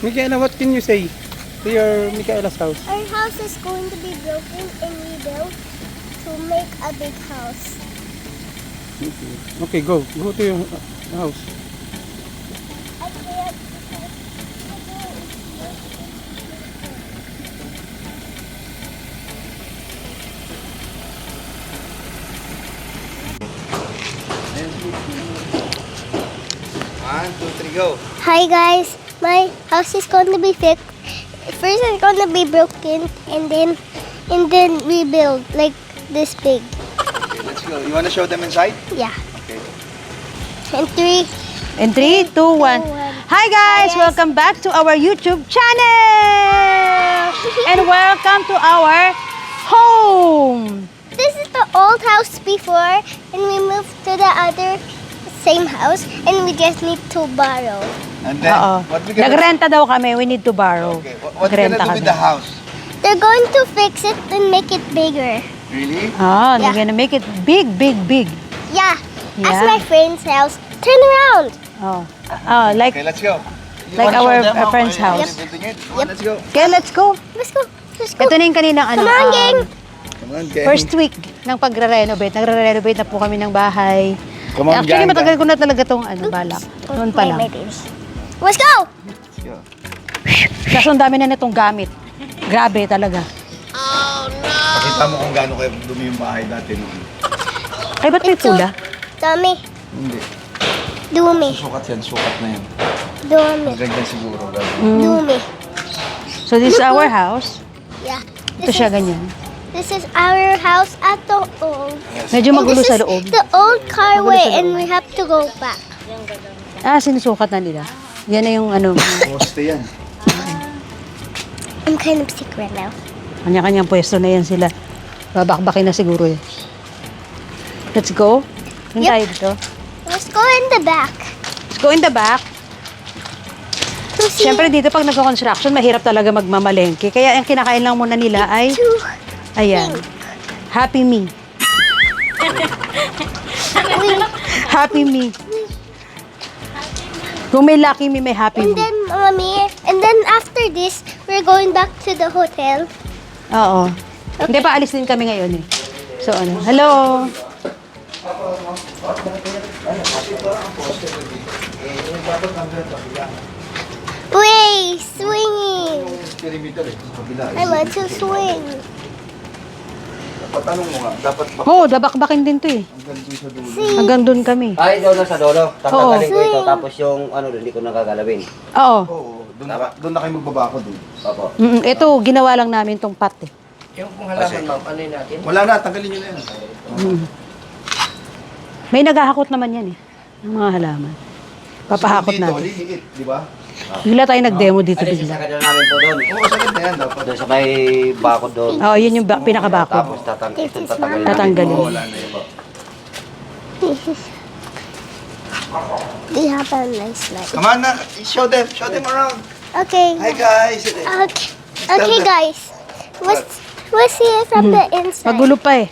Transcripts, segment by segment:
Michaela, what can you say to your Michaela's house? Our house is going to be broken and rebuilt to make a big house. Okay, go. Go to your house. I can't. One, two, three, go. Hi guys, my house is going to be fixed. First it's going to be broken and then rebuild like this big. Okay, let's go. You want to show them inside? Yeah. Okay. And three. In 3, 2, 1. Hi guys! Hi, guys. Welcome back to our YouTube channel! And welcome to our home! This is the old house before and we moved to the other same house and we just need to borrow. And then, Oo. what we gonna Nagrenta daw kami, we need to borrow. Okay, what we gonna Nagrenta do with kami. the house? They're going to fix it and make it bigger. Really? Ah, they're Yeah. gonna make it big, big, big. Yeah. As Yeah. my friend's house. Turn around. Oh, like, Okay, let's go. You Like wanna show our- them our how friend's we're house. building it? Come on, let's go. okay, let's go. Let's go. Let's go. Ito na yung kaninang ano, Come on, gang. Come on, gang. first week ng pagre-renovate. Nagre-renovate na po kami ng bahay. Come on, Actually, gang. matagal ko na talaga itong balak. Noon pa lang. Let's go. Let's go. Kaso ang dami na nitong gamit. Grabe talaga. Pakita mo kung gaano kayo dumi yung bahay dati noon. Ay, ba't may pula? Dummy. Hindi. Dumi. Sukat yan, sukat na yan. Dumi. Ganyan siguro. Gano'n. Dumi. So this is our house. Yeah. Ito siya ganyan. This is our house at the old. Medyo And magulo this sa is loob. the old car Magulo way sa and loob. we have to go back. Ah, sinusukat na nila. Yan na yung ano, Poste yan. I'm kind of sick right now. kanya-kanyang pwesto na yan sila. Babakbakin na siguro yan. Let's go. Doon Yep. tayo dito. Let's go in the back. Let's go in the back. To see Siyempre dito pag nagko-construction, mahirap talaga magmamalengke. Kaya ang kinakain lang muna nila ay, to ayan, Happy Me. Happy Me. Kung may Lucky Me, may Happy and Me. then mommy and then after this we're going back to the hotel. Oo. Hindi pa, alis din kami ngayon eh. So ano, hello. Wait, swinging. Perimeter eh. Sa kabila. I want to swing. Patanong mo nga, dapat ba Oo, dabakbakin din to eh. hanggang doon sa dulo? See, Hanggang doon kami. Ay, doon na sa dulo. Tatanggalin ko ito. Oo. Tapos yung ano, hindi ko nagagalawin. Oo. Oo, doon na kayo magbabako doon. Opo. Ito, ginawa lang namin tong pat eh. Yung kung halaman, ma'am, ano yun natin? Wala na, tanggalin nyo na yan. May naghahakot naman yan eh. Ng mga halaman. Papahakot dito, natin. liliit, di ba? Bigla tayo nag-demo dito Ay, bigla. sasakad na namin po doon. Oo, sakit na yan dapat. Doon sa may bakod doon. Oo, yun yung pinakabakod. Tapos itong tatanggalin. Tatanggalin. Oo, wala na yun. they have a nice light. Come on na, show them around. Okay. Hi guys. Okay. Okay, guys. Let's see it from the inside. Magulo pa eh.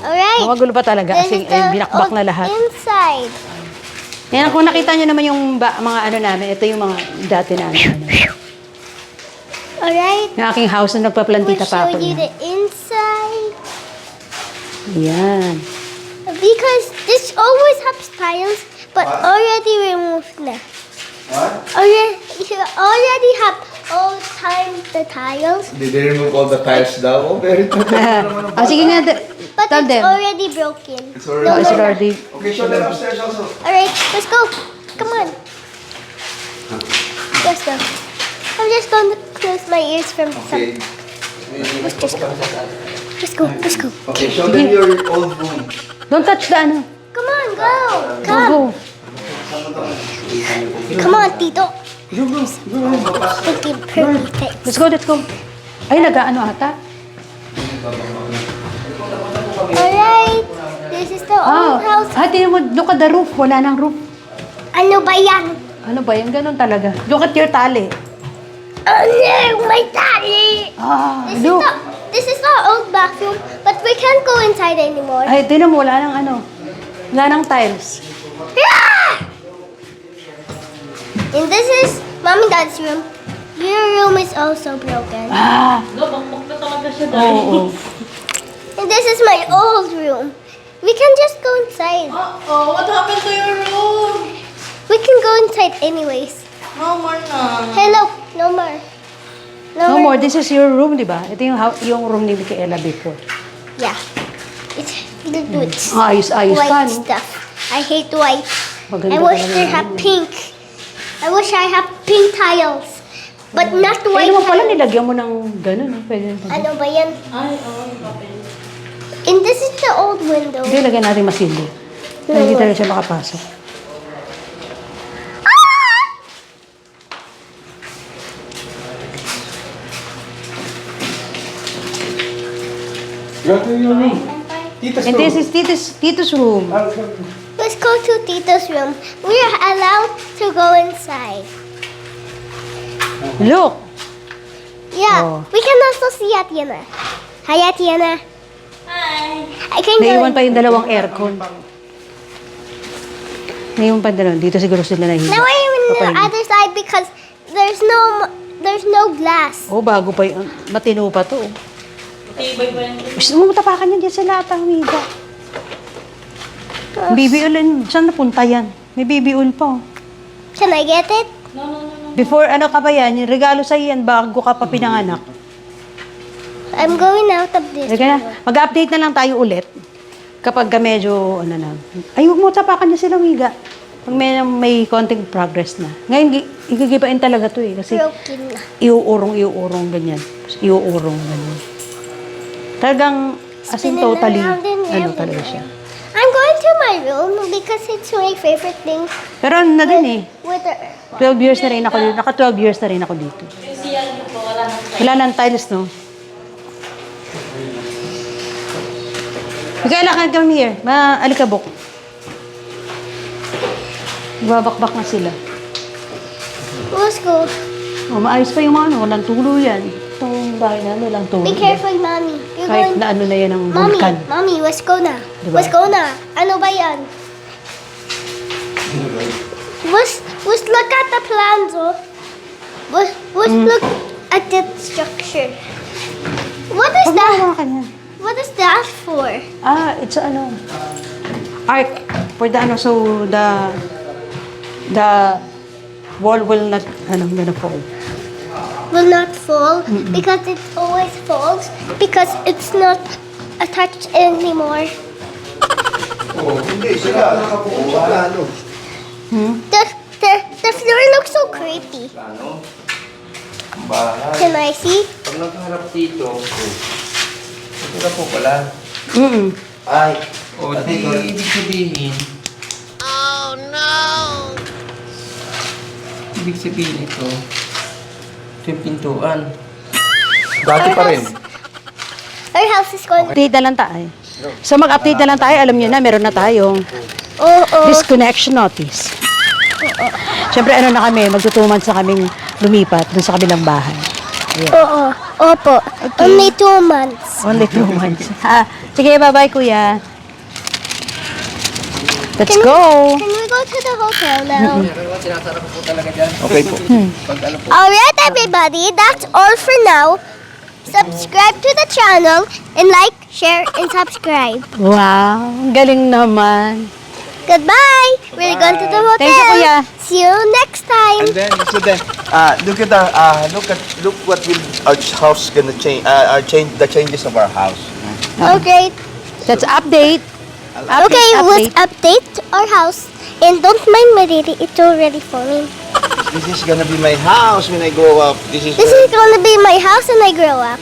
Alright. Magulo pa talaga kasi This is the binakbak na old lahat. Inside. Yan, kung nakita nyo naman yung mga ano namin, ito yung mga dati namin. Ano. Alright. Yung aking house na We'll nagpaplantita pa show ako. you Yan. the inside. Yan. Because this always has tiles, but already removed na. What? Already have all time the tiles, Did they remove all the tiles daw? Oh, very good. Ah, sige nga, but tell it's them. already broken. It's already- Oh, No it's more. already. Okay, show them upstairs also. Alright, let's go. Come on. Let's go. I'm just going to close my ears from Okay. Let's just go. Let's go. Let's go. Okay, show them your old room. Don't touch the ano. Come on, go. Go, Come. go. Come on, Tito. Looking perfect. Let's go, let's go. Ay, nag-ano ata? Alright. This is the Oh, old house. tingnan mo, look at the roof. Wala nang roof. Ano ba yan? Ano ba yan? Ganun talaga. Look at your tali. Oh, my daddy. Ah, This look. this is the old bathroom, but we can't go inside anymore. Ay, tingnan mo, wala nang ano. Wala nang tiles. Ah! And this is mom and dad's room. Your room is also broken. Ah! Oo. And this is my old room. We can just go inside. Oh, what happened to your room? We can go inside anyways. No more na. Hey, look. No more. No more. This is your room, di ba? Ito yung room ni Micaela before. Yeah. It's filled with Ayos-ayos pa, white no? stuff. I hate white. Maganda I wish talaga they yung had ano. pink. I wish I had pink tiles. But not Kaya white naman pala, tiles. nilagyan mo ng gano'n. Pwede rin pala. Ano ba yan? Ay, oh, yung papel. And this is the old window. Hindi, lagyan natin masilyo. Hindi talaga siya makapasok. Go to your room. Tita's And room. this is Tito's room. Let's go to Tito's room. We are allowed to go inside. Look! Yeah, Oh. we can also see Atiana. Hi, Atiana. Hi. I can go. Naiwan pa yung dalawang aircon. Naiwan pa yung dalawang. Dito siguro sila nahihiga. Now I'm in the Papahinga. other side because there's no glass. Oh, bago pa yung... Matino pa to. Tibay pa yan. Gusto mo matapakan yan dyan sa lahat ang higa. Baby oil, saan napunta yan? May baby oil pa. Oh. Can I get it? Before, ano ka ba yan? Yung regalo sa'yo yan bago ka pa pinanganak. I'm going out of this. Sige na. Mag-update na lang tayo ulit. Kapag ka medyo, ano na. Ay, huwag mo tapakan niya silang higa. Pag may konting progress na. Ngayon, igigibain talaga to eh. Kasi Broken na. iuurong, ganyan. Iuurong, ganyan. Talagang, as in Spinning totally, around and ano everywhere. talaga siya. I'm going to my room because it's my favorite thing. Pero ano na din eh. With the 12 years na rin ako dito. Naka 12 years na rin ako dito. Yung siyan mo po, wala nang Wala nang tiles, no? Micaela, come here. Alikabok. Babakbak na sila. let's go. Oh, maayos pa yung mga ano. Walang tulo yan. Itong bahay namin, walang tulo. Be careful, mommy. You're Kahit going. na ano na yan ang Mommy, vulkan. mommy, let's go na. Diba? Let's go na. Ano ba yan? Let's look at the plans, oh. Let's look at the structure. What is Huwag mo that? hawakan yan. What is that for? Ah, it's ano. Arc. For the ano, so the wall will not, gonna fall. Will not fall because it always falls because it's not attached anymore. Oh, hindi sila. Nakabuo sa plano. The floor looks so creepy. Ano? Ang bahay. Can I see? Pag nagharap dito, ito na po pala. Mm-mm. Ay, Oh, di di- ibig sabihin, Ibig sabihin ito, yung pintuan. Dati pa rin. Our house is going. Update na lang tayo. So mag-update na lang tayo. Alam niyo na, meron na tayong Oh. disconnection notice. Siyempre, ano na kami, magtutuman sa kaming lumipat dun sa kabilang bahay. Oo. Opo. Only 2 months. Only 2 months. Sige, bye-bye, kuya. Let's go. Can we go to the hotel now? sinasarap ko po talaga dyan. Okay po. Pag ano po, Alright, everybody. That's all for now. Subscribe to the channel and like, share, and subscribe. Wow, galing naman. Goodbye. We're going to the hotel. Thank you, kuya. See you next time. And then, so then, look what will our house gonna change, the changes of our house. Okay. Let's update. Okay, let's update our house. And don't mind my lady. It's already falling. This is gonna be my house when I grow up. This is This is gonna be my house when I grow up.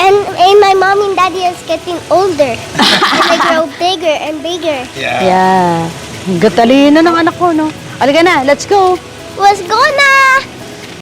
And my mom and daddy is getting older. And I grow bigger and bigger. Yeah. Ang gatalino ng anak ko, no? Alika na, let's go. Let's go na!